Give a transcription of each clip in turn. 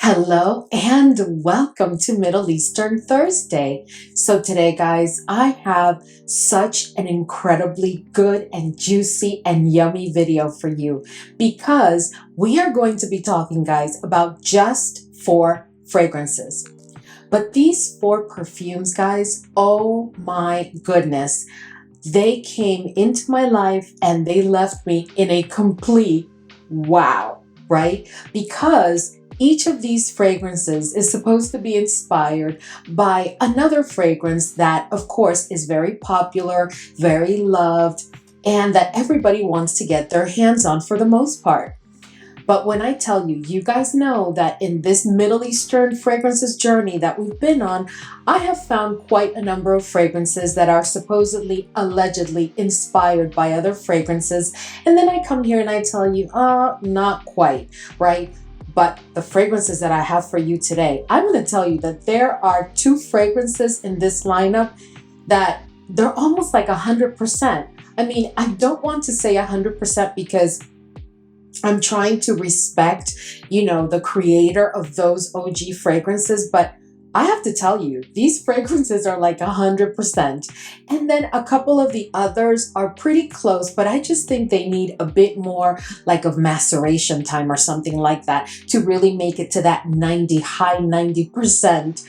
Hello and welcome to Middle Eastern Thursday. So today, guys, I have such an incredibly good and juicy and yummy video for you because we are going to be talking, guys, about just 4 fragrances. But these 4 perfumes, guys, oh my goodness, they came into my life and they left me in a complete wow, right? Because each of these fragrances is supposed to be inspired by another fragrance that, of course, is very popular, very loved, and that everybody wants to get their hands on for the most part. But when I tell you, you guys know that in this Middle Eastern fragrances journey that we've been on, I have found quite a number of fragrances that are supposedly, allegedly inspired by other fragrances. And then I come here and I tell you, not quite, right? But the fragrances that I have for you today, I'm going to tell you that there are 2 fragrances in this lineup that they're almost like 100%. I mean, I don't want to say 100% because I'm trying to respect, the creator of those OG fragrances, but I have to tell you, these fragrances are like 100%. And then a couple of the others are pretty close, but I just think they need a bit more like of maceration time or something like that to really make it to that high 90%.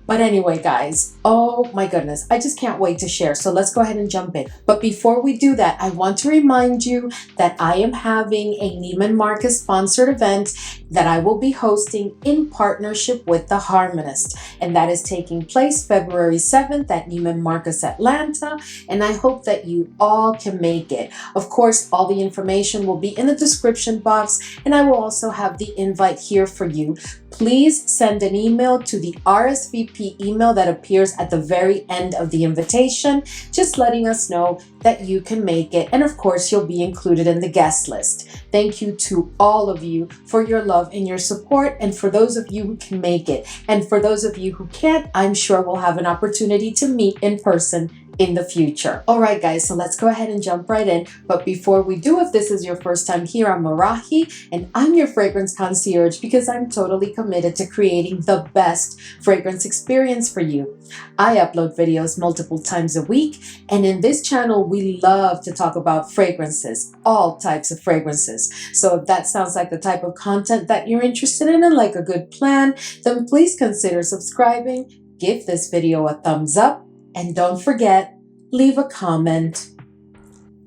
But anyway, guys, oh my goodness, I just can't wait to share. So let's go ahead and jump in. But before we do that, I want to remind you that I am having a Neiman Marcus sponsored event that I will be hosting in partnership with The Harmonist. And that is taking place February 7th at Neiman Marcus Atlanta. And I hope that you all can make it. Of course, all the information will be in the description box. And I will also have the invite here for you. Please send an email to the RSVP email that appears at the very end of the invitation, just letting us know that you can make it. And of course, you'll be included in the guest list. Thank you to all of you for your love and your support. And for those of you who can make it, and for those of you who can't, I'm sure we'll have an opportunity to meet in person in the future. All right, guys, so let's go ahead and jump right in. But before we do, if this is your first time here, I'm Arahi, and I'm your fragrance concierge because I'm totally committed to creating the best fragrance experience for you. I upload videos multiple times a week, and in this channel, we love to talk about fragrances, all types of fragrances. So if that sounds like the type of content that you're interested in and like a good plan, then please consider subscribing, give this video a thumbs up, and don't forget, leave a comment.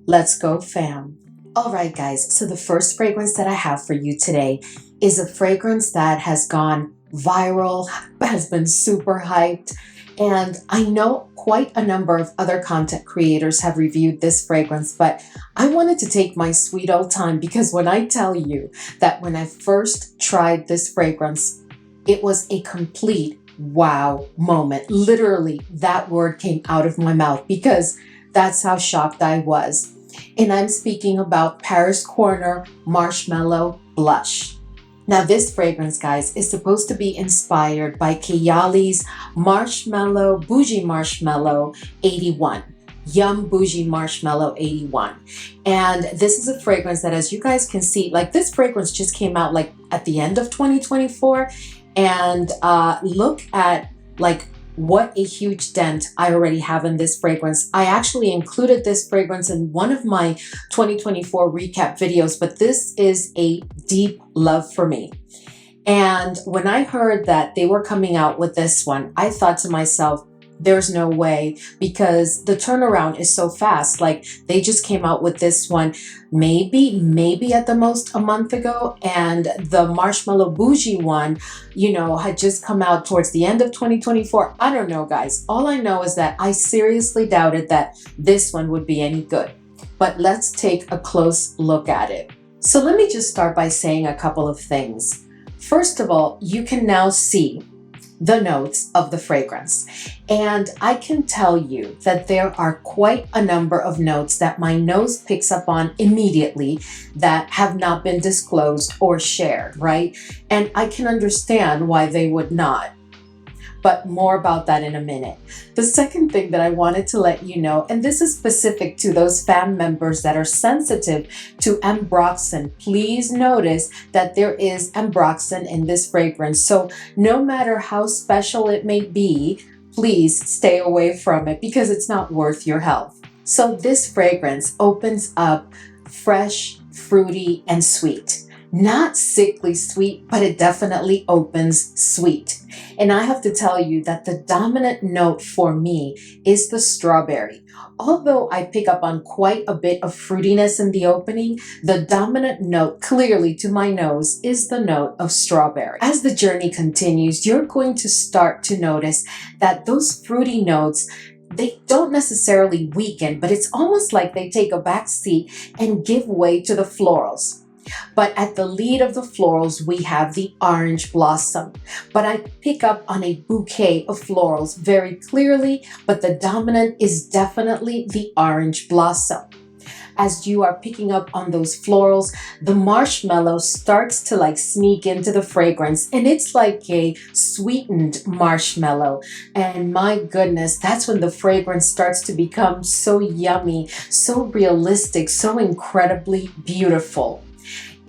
Let's go, fam. All right, guys. So the first fragrance that I have for you today is a fragrance that has gone viral, has been super hyped. And I know quite a number of other content creators have reviewed this fragrance, but I wanted to take my sweet old time because when I tell you that when I first tried this fragrance, it was a complete wow moment. Literally, that word came out of my mouth because that's how shocked I was. And I'm speaking about Paris Corner Marshmallow Blush. Now, this fragrance, guys, is supposed to be inspired by KAYALI's Boujee Marshmallow 81. Yum Boujee Marshmallow 81. And this is a fragrance that, as you guys can see, like this fragrance just came out like at the end of 2024. And look at like what a huge dent I already have in this fragrance. I actually included this fragrance in one of my 2024 recap videos, but this is a deep love for me. And when I heard that they were coming out with this one, I thought to myself, there's no way, because the turnaround is so fast. Like they just came out with this one maybe at the most a month ago, and the Marshmallow Boujee one, had just come out towards the end of 2024. I don't know, guys. All I know is that I seriously doubted that this one would be any good. But let's take a close look at it. So let me just start by saying a couple of things. First of all, you can now see the notes of the fragrance. And I can tell you that there are quite a number of notes that my nose picks up on immediately that have not been disclosed or shared, right? And I can understand why they would not. but more about that in a minute. The second thing that I wanted to let you know, and this is specific to those fam members that are sensitive to ambroxan, please notice that there is ambroxan in this fragrance. So no matter how special it may be, please stay away from it because it's not worth your health. So this fragrance opens up fresh, fruity, and sweet. Not sickly sweet, but it definitely opens sweet. And I have to tell you that the dominant note for me is the strawberry. Although I pick up on quite a bit of fruitiness in the opening, the dominant note clearly to my nose is the note of strawberry. As the journey continues, you're going to start to notice that those fruity notes, they don't necessarily weaken, but it's almost like they take a back seat and give way to the florals. But at the lead of the florals, we have the orange blossom. But I pick up on a bouquet of florals very clearly, but the dominant is definitely the orange blossom. As you are picking up on those florals, the marshmallow starts to like sneak into the fragrance, and it's like a sweetened marshmallow. And my goodness, that's when the fragrance starts to become so yummy, so realistic, so incredibly beautiful.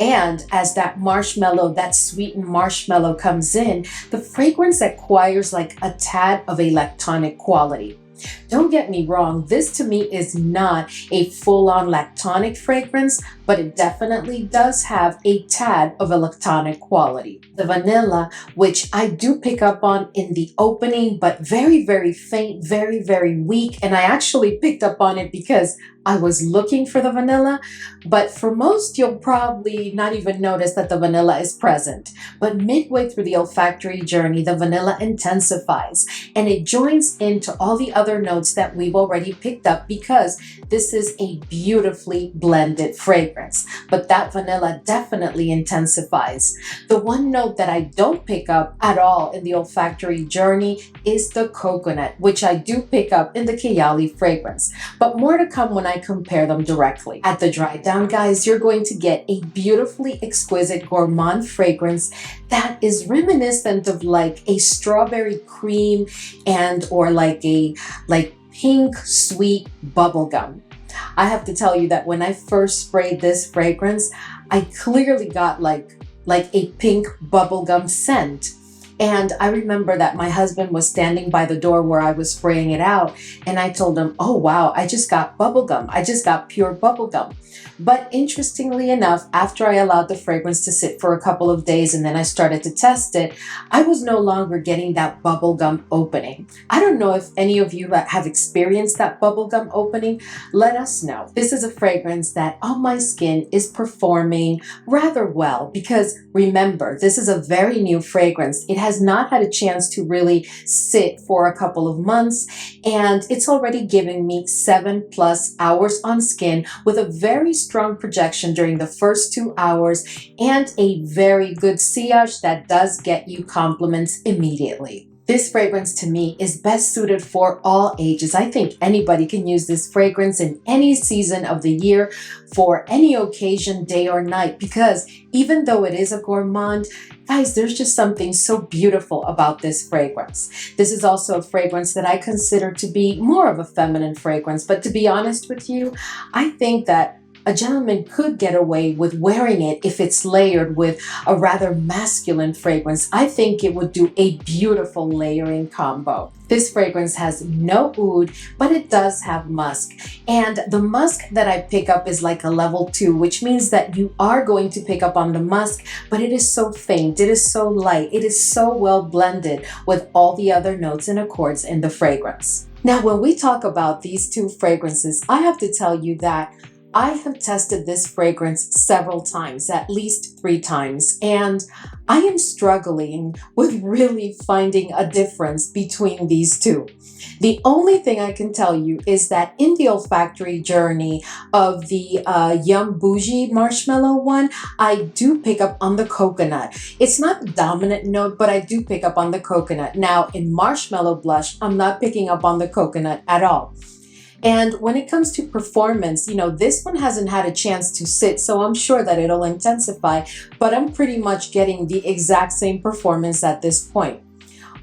And as that marshmallow, that sweetened marshmallow comes in, the fragrance acquires like a tad of a lactonic quality. Don't get me wrong, this to me is not a full-on lactonic fragrance, but it definitely does have a tad of a lactonic quality. The vanilla, which I do pick up on in the opening, but very, very faint, very, very weak. And I actually picked up on it because I was looking for the vanilla, but for most, you'll probably not even notice that the vanilla is present. But midway through the olfactory journey, the vanilla intensifies and it joins into all the other notes that we've already picked up because this is a beautifully blended fragrance. But that vanilla definitely intensifies. The one note that I don't pick up at all in the olfactory journey is the coconut, which I do pick up in the KAYALI fragrance. But more to come when I compare them directly. At the dry down, guys, you're going to get a beautifully exquisite gourmand fragrance that is reminiscent of like a strawberry cream and or like a pink sweet bubblegum. I have to tell you that when I first sprayed this fragrance, I clearly got like a pink bubblegum scent. And I remember that my husband was standing by the door where I was spraying it out. And I told him, oh, wow, I just got bubblegum. I just got pure bubblegum. But interestingly enough, after I allowed the fragrance to sit for a couple of days and then I started to test it, I was no longer getting that bubblegum opening. I don't know if any of you have experienced that bubblegum opening. Let us know. This is a fragrance that on my skin is performing rather well because remember, this is a very new fragrance. It has not had a chance to really sit for a couple of months and it's already giving me 7+ hours on skin with a very strong projection during the first 2 hours and a very good sillage that does get you compliments immediately. This fragrance to me is best suited for all ages. I think anybody can use this fragrance in any season of the year for any occasion, day or night, because even though it is a gourmand, guys, there's just something so beautiful about this fragrance. This is also a fragrance that I consider to be more of a feminine fragrance, but to be honest with you, I think that a gentleman could get away with wearing it if it's layered with a rather masculine fragrance. I think it would do a beautiful layering combo. This fragrance has no oud, but it does have musk. And the musk that I pick up is like a level 2, which means that you are going to pick up on the musk, but it is so faint, it is so light, it is so well blended with all the other notes and accords in the fragrance. Now, when we talk about these two fragrances, I have to tell you that I have tested this fragrance several times, at least 3 times, and I am struggling with really finding a difference between these two. The only thing I can tell you is that in the olfactory journey of the Yum BOUJEE Marshmallow one, I do pick up on the coconut. It's not the dominant note, but I do pick up on the coconut. Now, in Marshmallow Blush, I'm not picking up on the coconut at all. And when it comes to performance, you know, this one hasn't had a chance to sit, so I'm sure that it'll intensify, but I'm pretty much getting the exact same performance at this point.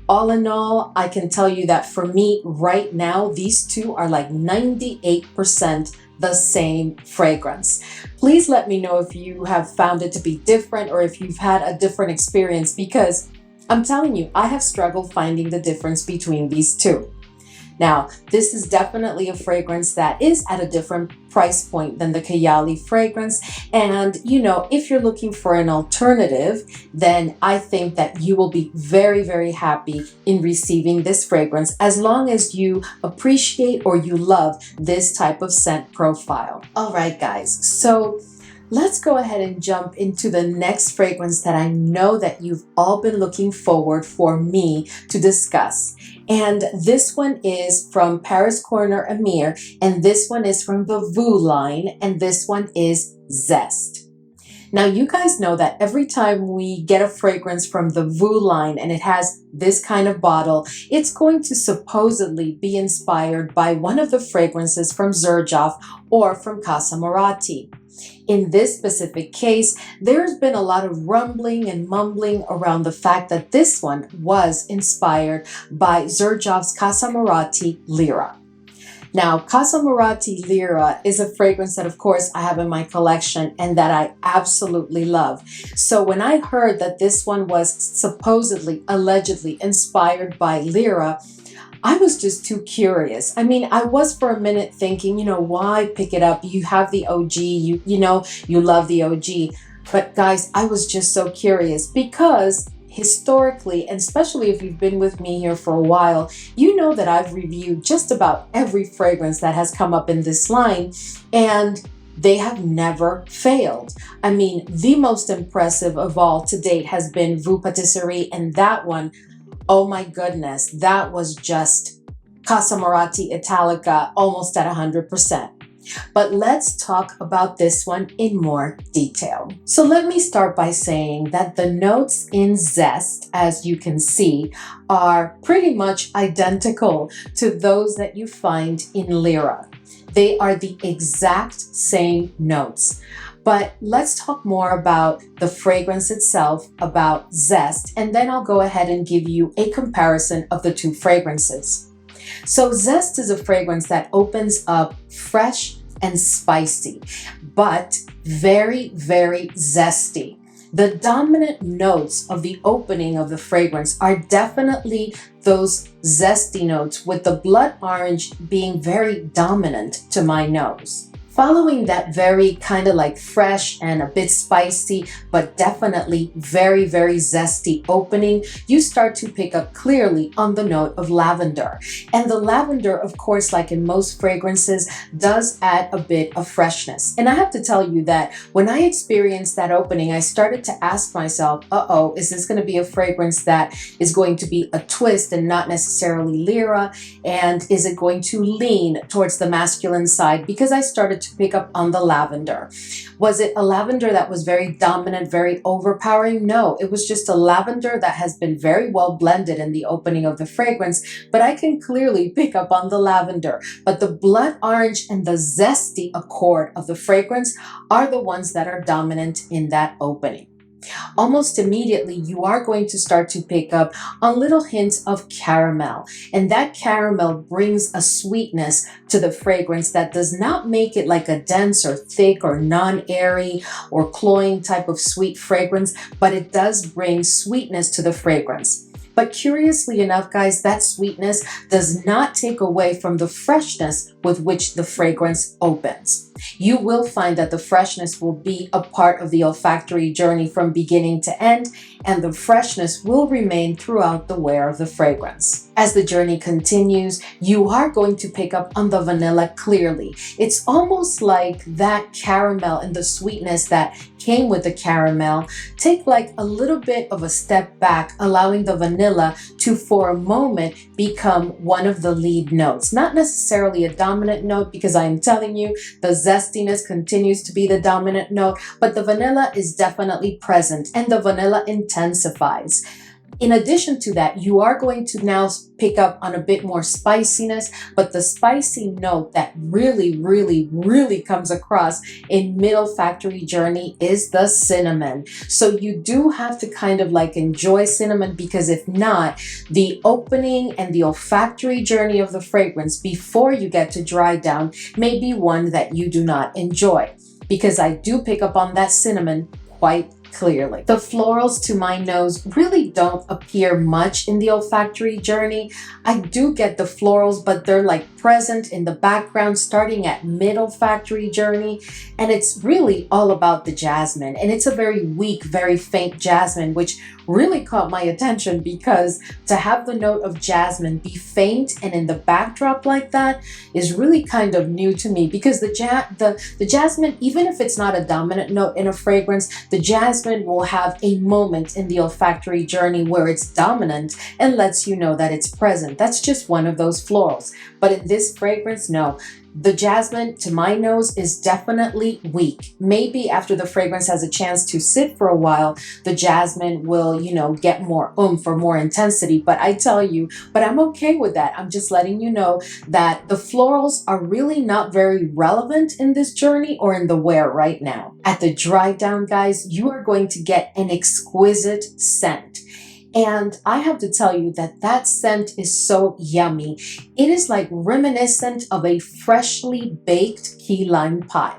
All in all, I can tell you that for me right now, these two are like 98% the same fragrance. Please let me know if you have found it to be different or if you've had a different experience, because I'm telling you, I have struggled finding the difference between these two. Now, this is definitely a fragrance that is at a different price point than the KAYALI fragrance. And, you know, if you're looking for an alternative, then I think that you will be very, very happy in receiving this fragrance as long as you appreciate or you love this type of scent profile. All right, guys. So let's go ahead and jump into the next fragrance that I know that you've all been looking forward for me to discuss. And this one is from Paris Corner Emir, and this one is from the Voux line, and this one is Zeste. Now, you guys know that every time we get a fragrance from the Voux line and it has this kind of bottle, it's going to supposedly be inspired by one of the fragrances from Xerjoff or from Casamorati. In this specific case, there's been a lot of rumbling and mumbling around the fact that this one was inspired by Xerjoff's Casamorati Lira. Now, Casamorati Lira is a fragrance that, of course, I have in my collection and that I absolutely love. So when I heard that this one was supposedly, allegedly inspired by Lira, I was just too curious. I mean, I was for a minute thinking, you know, why pick it up? You have the OG, you know, you love the OG. But guys, I was just so curious because historically, and especially if you've been with me here for a while, you know that I've reviewed just about every fragrance that has come up in this line, and they have never failed. I mean, the most impressive of all to date has been Voux Patisserie, and that one, oh my goodness, that was just Casamorati Italica almost at 100%. But let's talk about this one in more detail. So let me start by saying that the notes in Zeste, as you can see, are pretty much identical to those that you find in Lira. They are the exact same notes. But let's talk more about the fragrance itself, about Zeste, and then I'll go ahead and give you a comparison of the two fragrances. So Zeste is a fragrance that opens up fresh and spicy, but very, very zesty. The dominant notes of the opening of the fragrance are definitely those zesty notes, with the blood orange being very dominant to my nose. Following that very kind of like fresh and a bit spicy, but definitely very, very zesty opening, you start to pick up clearly on the note of lavender. And the lavender, of course, like in most fragrances, does add a bit of freshness. And I have to tell you that when I experienced that opening, I started to ask myself, uh-oh, is this going to be a fragrance that is going to be a twist and not necessarily Lira? And is it going to lean towards the masculine side? Because I started to pick up on the lavender. Was it a lavender that was very dominant, very overpowering? No, it was just a lavender that has been very well blended in the opening of the fragrance, but I can clearly pick up on the lavender. But the blood orange and the zesty accord of the fragrance are the ones that are dominant in that opening. Almost immediately, you are going to start to pick up on little hints of caramel, and that caramel brings a sweetness to the fragrance that does not make it like a dense or thick or non-airy or cloying type of sweet fragrance, but it does bring sweetness to the fragrance. But curiously enough, guys, that sweetness does not take away from the freshness with which the fragrance opens. You will find that the freshness will be a part of the olfactory journey from beginning to end, and the freshness will remain throughout the wear of the fragrance. As the journey continues, you are going to pick up on the vanilla clearly. It's almost like that caramel and the sweetness that came with the caramel take like a little bit of a step back, allowing the vanilla to, for a moment, become one of the lead notes. Not necessarily a dominant note, because I'm telling you, the zestiness continues to be the dominant note, but the vanilla is definitely present and the vanilla intensifies. In addition to that, you are going to now pick up on a bit more spiciness, but the spicy note that really comes across in mid-olfactory journey is the cinnamon. So you do have to kind of like enjoy cinnamon, because if not, the opening and the olfactory journey of the fragrance before you get to dry down may be one that you do not enjoy, because I do pick up on that cinnamon quite clearly. The florals to my nose really don't appear much in the olfactory journey. I do get the florals, but they're like present in the background starting at mid olfactory journey, and it's really all about the jasmine, and it's a very weak, very faint jasmine, which really caught my attention, because to have the note of jasmine be faint and in the backdrop like that is really kind of new to me, because the jasmine, even if it's not a dominant note in a fragrance, the jasmine will have a moment in the olfactory journey where it's dominant and lets you know that it's present. That's just one of those florals. But in this fragrance, no. The jasmine to my nose is definitely weak. Maybe after the fragrance has a chance to sit for a while, the jasmine will, get more oomph or more intensity. But I tell you, but I'm okay with that. I'm just letting you know that the florals are really not very relevant in this journey or in the wear right now. At the dry down, guys, you are going to get an exquisite scent. And I have to tell you that that scent is so yummy. It is like reminiscent of a freshly baked key lime pie.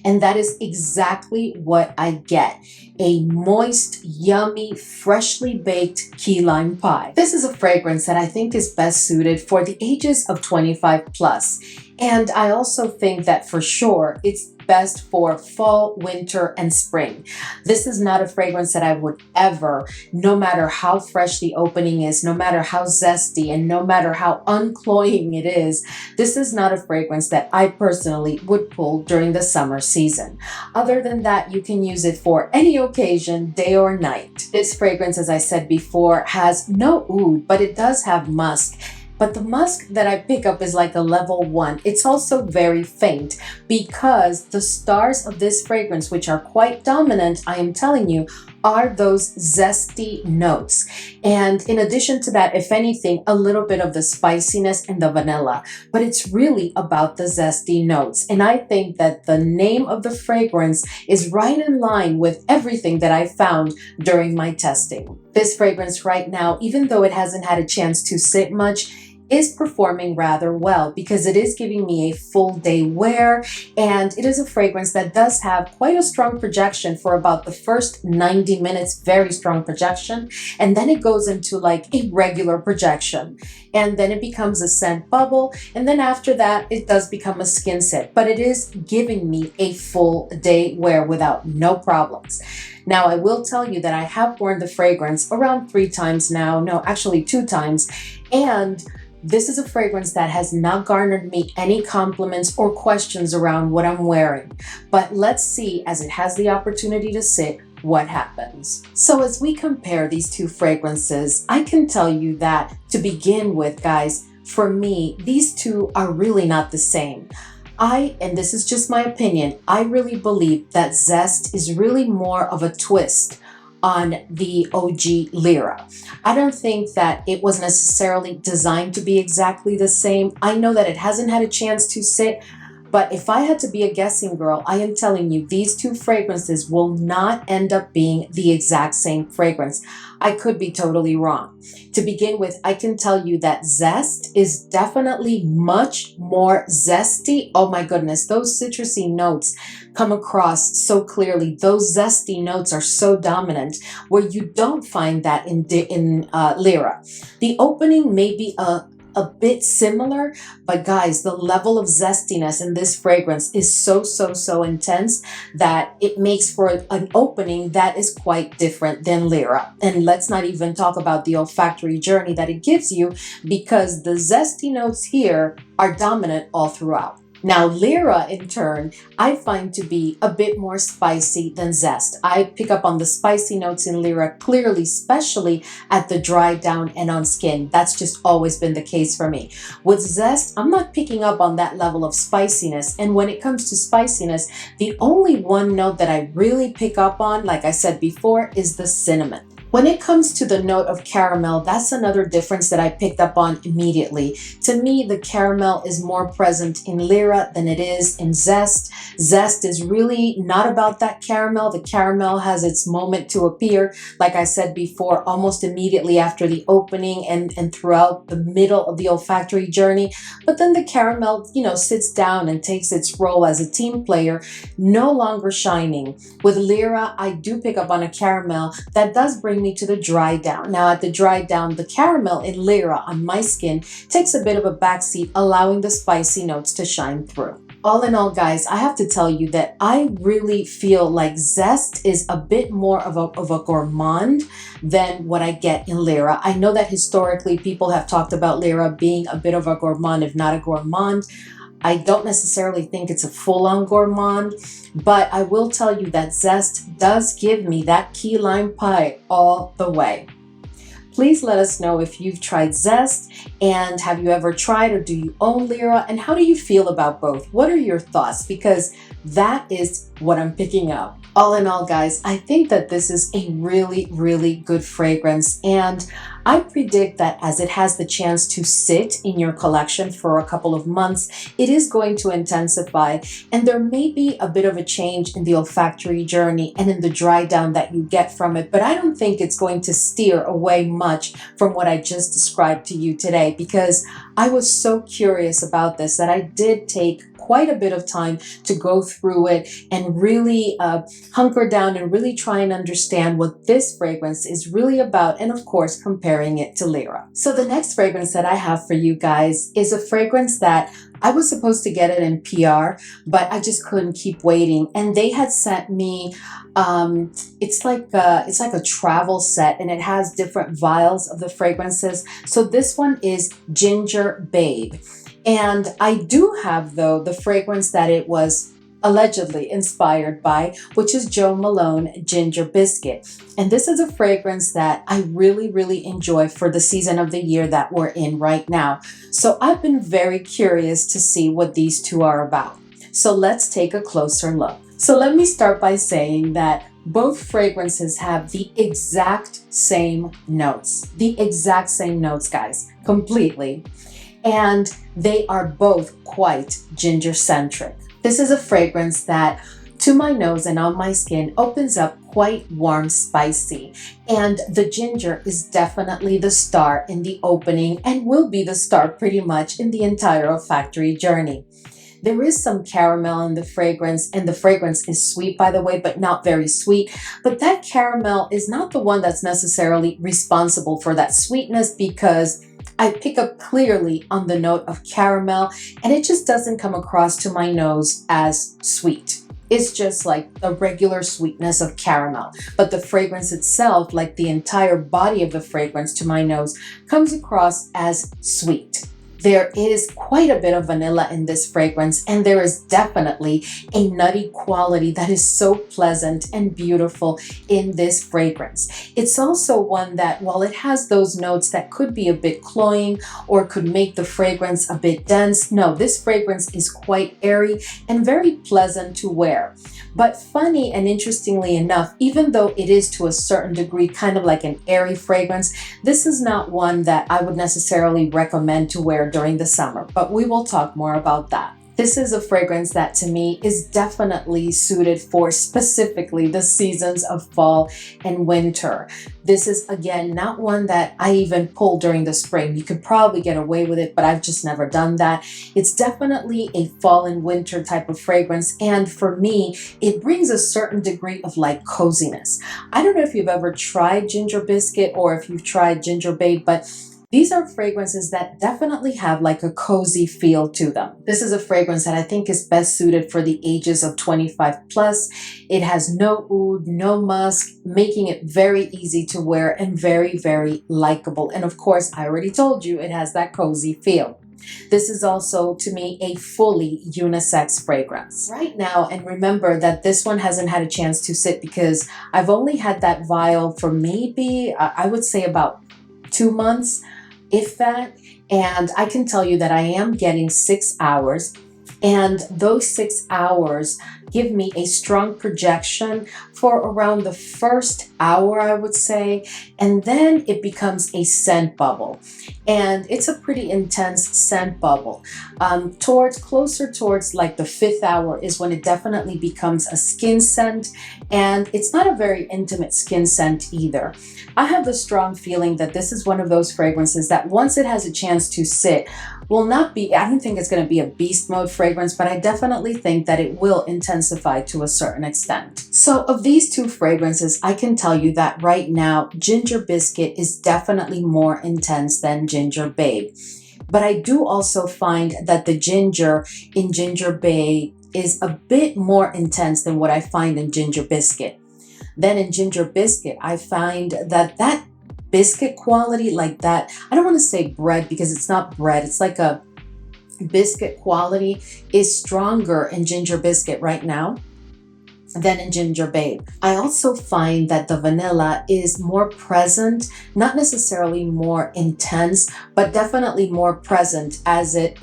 And that is exactly what I get. A moist, yummy, freshly baked key lime pie. This is a fragrance that I think is best suited for the ages of 25 plus. And I also think that for sure it's best for fall, winter, and spring. This is not a fragrance that I would ever, no matter how fresh the opening is, no matter how zesty, and no matter how uncloying it is, this is not a fragrance that I personally would pull during the summer season. Other than that, you can use it for any occasion, day or night. This fragrance, as I said before, has no oud, but it does have musk. But the musk that I pick up is like a level 1. It's also very faint, because the stars of this fragrance, which are quite dominant, I am telling you, are those zesty notes. And in addition to that, if anything, a little bit of the spiciness and the vanilla. But it's really about the zesty notes. And I think that the name of the fragrance is right in line with everything that I found during my testing. This fragrance right now, even though it hasn't had a chance to sit much, is performing rather well, because it is giving me a full day wear, and it is a fragrance that does have quite a strong projection for about the first 90 minutes, very strong projection, and then it goes into like a regular projection, and then it becomes a scent bubble, and then after that it does become a skin set, but it is giving me a full day wear without no problems. Now, I will tell you that I have worn the fragrance around 3 times now, no, actually 2 times, and this is a fragrance that has not garnered me any compliments or questions around what I'm wearing. But let's see, as it has the opportunity to sit, what happens. So as we compare these two fragrances, I can tell you that to begin with, guys, for me, these two are really not the same. And this is just my opinion, I really believe that Zeste is really more of a twist on the OG Lira. I don't think that it was necessarily designed to be exactly the same. I know that it hasn't had a chance to sit, but if I had to be a guessing girl, I am telling you, these two fragrances will not end up being the exact same fragrance. I could be totally wrong. To begin with, I can tell you that Zeste is definitely much more zesty. Oh my goodness, those citrusy notes come across so clearly. Those zesty notes are so dominant, where you don't find that in Lira. The opening may be a bit similar, but guys, the level of zestiness in this fragrance is so intense that it makes for an opening that is quite different than Lira. And let's not even talk about the olfactory journey that it gives you, because the zesty notes here are dominant all throughout. Now, Lira, in turn, I find to be a bit more spicy than Zeste. I pick up on the spicy notes in Lira clearly, especially at the dry down and on skin. That's just always been the case for me. With Zeste, I'm not picking up on that level of spiciness. And when it comes to spiciness, the only one note that I really pick up on, like I said before, is the cinnamon. When it comes to the note of caramel, that's another difference that I picked up on immediately. To me, the caramel is more present in Lira than it is in Zeste. Zeste is really not about that caramel. The caramel has its moment to appear, like I said before, almost immediately after the opening and throughout the middle of the olfactory journey. But then the caramel, sits down and takes its role as a team player, no longer shining. With Lira, I do pick up on a caramel that does bring me to the dry down. Now at the dry down, the caramel in Lira on my skin takes a bit of a backseat, allowing the spicy notes to shine through. All in all, guys, I have to tell you that I really feel like Zeste is a bit more of a gourmand than what I get in Lira. I know that historically people have talked about Lira being a bit of a gourmand, if not a gourmand. I don't necessarily think it's a full-on gourmand, but I will tell you that Zeste does give me that key lime pie all the way. Please let us know if you've tried Zeste, and have you ever tried or do you own Lira, and how do you feel about both? What are your thoughts? Because that is what I'm picking up. All in all, guys, I think that this is a really, really good fragrance, and I predict that as it has the chance to sit in your collection for a couple of months, it is going to intensify, and there may be a bit of a change in the olfactory journey and in the dry down that you get from it, but I don't think it's going to steer away much from what I just described to you today, because I was so curious about this that I did take quite a bit of time to go through it and really hunker down and really try and understand what this fragrance is really about, and of course comparing it to Lira. So the next fragrance that I have for you guys is a fragrance that I was supposed to get it in PR, but I just couldn't keep waiting, and they had sent me it's like a travel set, and it has different vials of the fragrances. So this one is Ginger Babe. And I do have, though, the fragrance that it was allegedly inspired by, which is Jo Malone Ginger Biscuit. And this is a fragrance that I really, really enjoy for the season of the year that we're in right now. So I've been very curious to see what these two are about. So let's take a closer look. So let me start by saying that both fragrances have the exact same notes. The exact same notes, guys, completely. And they are both quite ginger-centric. This is a fragrance that, to my nose and on my skin, opens up quite warm, spicy. And the ginger is definitely the star in the opening and will be the star pretty much in the entire olfactory journey. There is some caramel in the fragrance, and the fragrance is sweet, by the way, but not very sweet. But that caramel is not the one that's necessarily responsible for that sweetness, because I pick up clearly on the note of caramel, and it just doesn't come across to my nose as sweet. It's just like the regular sweetness of caramel. But the fragrance itself, like the entire body of the fragrance to my nose, comes across as sweet. There is quite a bit of vanilla in this fragrance, and there is definitely a nutty quality that is so pleasant and beautiful in this fragrance. It's also one that, while it has those notes that could be a bit cloying or could make the fragrance a bit dense, no, this fragrance is quite airy and very pleasant to wear. But funny and interestingly enough, even though it is to a certain degree kind of like an airy fragrance, this is not one that I would necessarily recommend to wear during the summer, but we will talk more about that. This is a fragrance that to me is definitely suited for specifically the seasons of fall and winter. This is, again, not one that I even pull during the spring. You could probably get away with it, but I've just never done that. It's definitely a fall and winter type of fragrance, and for me, it brings a certain degree of like coziness. I don't know if you've ever tried Ginger Biscuit or if you've tried Ginger Babe, but these are fragrances that definitely have like a cozy feel to them. This is a fragrance that I think is best suited for the ages of 25 plus. It has no oud, no musk, making it very easy to wear and very, very likable. And of course, I already told you it has that cozy feel. This is also, to me, a fully unisex fragrance. Right now, and remember that this one hasn't had a chance to sit because I've only had that vial for maybe, I would say about 2 months. If that, and I can tell you that I am getting 6 hours. And those 6 hours give me a strong projection for around the first hour, I would say. And then it becomes a scent bubble. And it's a pretty intense scent bubble. Closer towards like the 5th hour is when it definitely becomes a skin scent. And it's not a very intimate skin scent either. I have the strong feeling that this is one of those fragrances that once it has a chance to sit, will not be, I don't think it's going to be a beast mode fragrance, but I definitely think that it will intensify to a certain extent. So of these two fragrances, I can tell you that right now, Ginger Biscuit is definitely more intense than Ginger Babe. But I do also find that the ginger in Ginger Babe is a bit more intense than what I find in Ginger Biscuit. Then in Ginger Biscuit, I find that biscuit quality, like that, I don't want to say bread because it's not bread, it's like a biscuit quality, is stronger in Ginger Biscuit right now than in Ginger Babe. I also find that the vanilla is more present, not necessarily more intense, but definitely more present, as it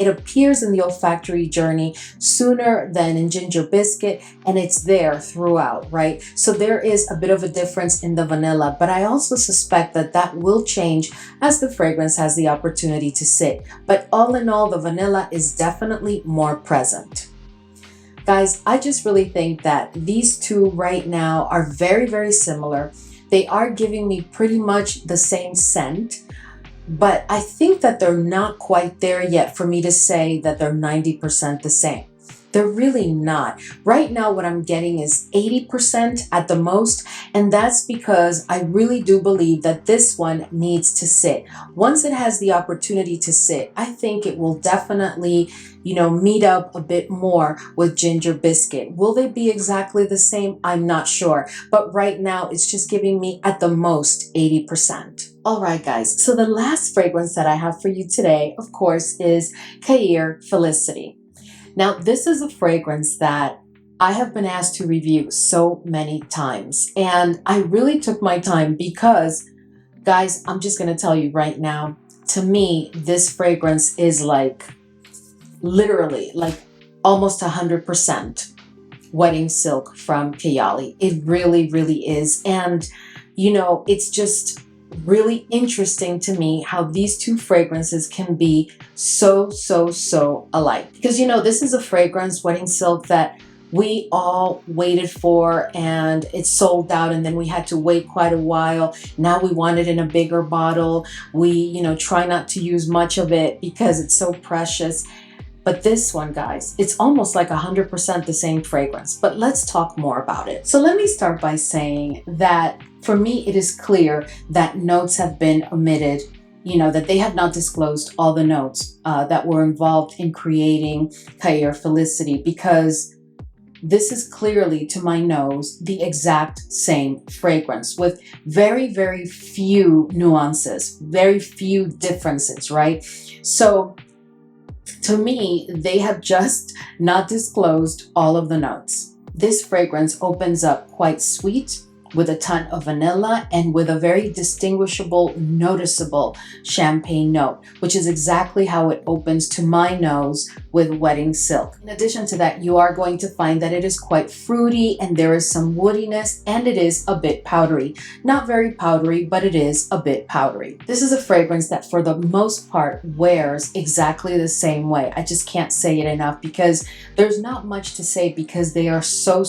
appears in the olfactory journey sooner than in Ginger Biscuit, and it's there throughout, right? So there is a bit of a difference in the vanilla, but I also suspect that that will change as the fragrance has the opportunity to sit. But all in all, the vanilla is definitely more present. Guys, I just really think that these two right now are very, very similar. They are giving me pretty much the same scent, but I think that they're not quite there yet for me to say that they're 90% the same. They're really not. Right now, what I'm getting is 80% at the most, and that's because I really do believe that this one needs to sit. Once it has the opportunity to sit, I think it will definitely, meet up a bit more with Ginger Biscuit. Will they be exactly the same? I'm not sure. But right now, it's just giving me at the most 80%. All right, guys. So the last fragrance that I have for you today, of course, is Khair Felicity. Now, this is a fragrance that I have been asked to review so many times, and I really took my time because, guys, I'm just going to tell you right now, to me, this fragrance is like literally like almost 100% wedding silk from KAYALI. It really, really is. And, it's just really interesting to me how these two fragrances can be so alike. Because, this is a fragrance, Wedding Silk, that we all waited for, and it sold out, and then we had to wait quite a while. Now we want it in a bigger bottle. We, try not to use much of it because it's so precious. But this one, guys, it's almost like 100% the same fragrance. But let's talk more about it. So let me start by saying that for me, it is clear that notes have been omitted, that they have not disclosed all the notes that were involved in creating Khair Felicity, because this is clearly, to my nose, the exact same fragrance with very, very few nuances, very few differences, right? So to me, they have just not disclosed all of the notes. This fragrance opens up quite sweet, with a ton of vanilla and with a very distinguishable, noticeable champagne note, which is exactly how it opens to my nose with Wedding Silk. In addition to that, you are going to find that it is quite fruity, and there is some woodiness, and it is a bit powdery. Not very powdery, but it is a bit powdery. This is a fragrance that for the most part wears exactly the same way. I just can't say it enough because there's not much to say because they are so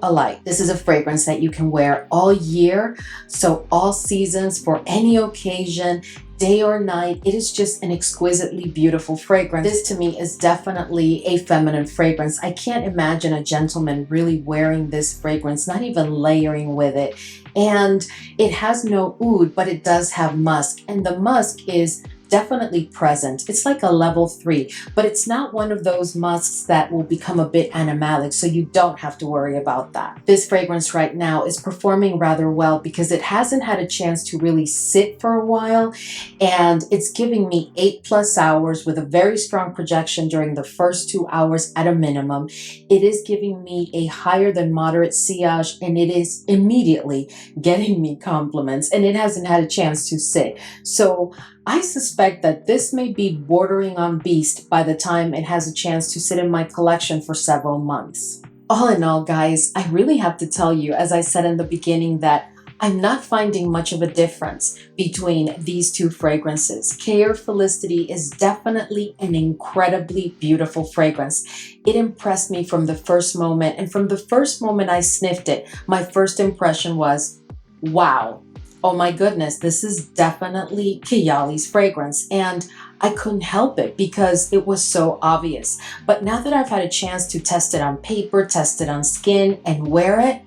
alike. This is a fragrance that you can wear all year, so all seasons, for any occasion, day or night. It is just an exquisitely beautiful fragrance. This to me is definitely a feminine fragrance. I can't imagine a gentleman really wearing this fragrance, not even layering with it. And it has no oud, but it does have musk, and the musk is definitely present. It's like a level 3, but it's not one of those musks that will become a bit animalic, so you don't have to worry about that. This fragrance right now is performing rather well because it hasn't had a chance to really sit for a while, and it's giving me 8+ hours with a very strong projection during the first 2 hours at a minimum. It is giving me a higher than moderate sillage, and it is immediately getting me compliments, and it hasn't had a chance to sit. So I suspect suspect that this may be bordering on beast by the time it has a chance to sit in my collection for several months. All in all, guys, I really have to tell you, as I said in the beginning, that I'm not finding much of a difference between these two fragrances. Khair Felicity is definitely an incredibly beautiful fragrance. It impressed me from the first moment, and from the first moment I sniffed it, my first impression was, wow, oh my goodness, this is definitely KAYALI's fragrance. And I couldn't help it because it was so obvious. But now that I've had a chance to test it on paper, test it on skin, and wear it,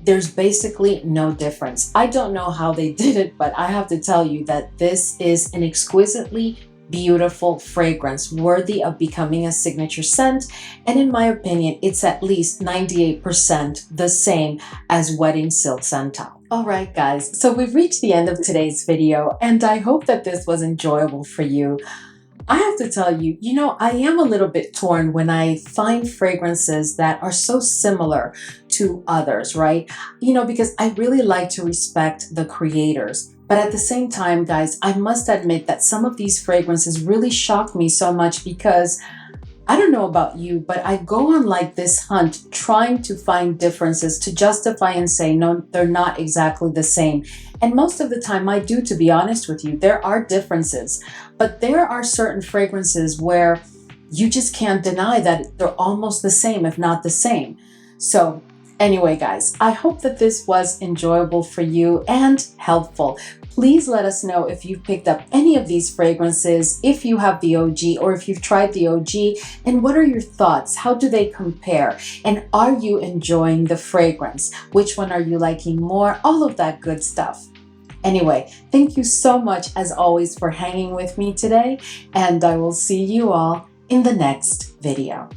there's basically no difference. I don't know how they did it, but I have to tell you that this is an exquisitely beautiful fragrance worthy of becoming a signature scent. And in my opinion, it's at least 98% the same as Wedding Silk SANTAL. All right, guys, so we've reached the end of today's video, and I hope that this was enjoyable for you. I have to tell you, I am a little bit torn when I find fragrances that are so similar to others, right? Because I really like to respect the creators. But at the same time, guys, I must admit that some of these fragrances really shock me so much because I don't know about you, but I go on like this hunt trying to find differences to justify and say, no, they're not exactly the same. And most of the time I do, to be honest with you. There are differences, but there are certain fragrances where you just can't deny that they're almost the same, if not the same. So anyway, guys, I hope that this was enjoyable for you and helpful. Please let us know if you've picked up any of these fragrances, if you have the OG or if you've tried the OG, and what are your thoughts? How do they compare? And are you enjoying the fragrance? Which one are you liking more? All of that good stuff. Anyway, thank you so much as always for hanging with me today, and I will see you all in the next video.